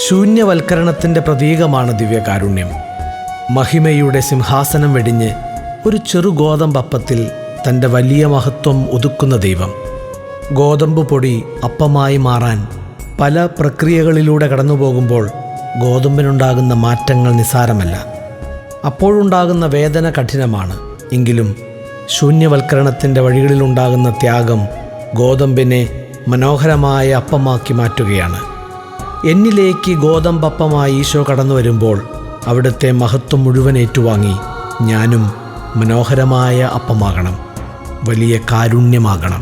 ശൂന്യവൽക്കരണത്തിൻ്റെ പ്രതീകമാണ് ദിവ്യകാരുണ്യം. മഹിമയുടെ സിംഹാസനം വെടിഞ്ഞ് ഒരു ചെറു ഗോതമ്പപ്പത്തിൽ തൻ്റെ വലിയ മഹത്വം ഒതുക്കുന്ന ദൈവം. ഗോതമ്പ് പൊടി അപ്പമായി മാറാൻ പല പ്രക്രിയകളിലൂടെ കടന്നുപോകുമ്പോൾ ഗോതമ്പിനുണ്ടാകുന്ന മാറ്റങ്ങൾ നിസ്സാരമല്ല. അപ്പോഴുണ്ടാകുന്ന വേദന കഠിനമാണ്. എങ്കിലും ശൂന്യവൽക്കരണത്തിൻ്റെ വഴികളിലുണ്ടാകുന്ന ത്യാഗം ഗോതമ്പിനെ മനോഹരമായ അപ്പമാക്കി മാറ്റുകയാണ്. എന്നിലേക്ക് ഗോതമ്പപ്പമായി ഈശോ കടന്നു വരുമ്പോൾ അവിടുത്തെ മഹത്വം മുഴുവൻ ഏറ്റുവാങ്ങി ഞാനും മനോഹരമായ അപ്പമാകണം, വലിയ കാരുണ്യമാകണം.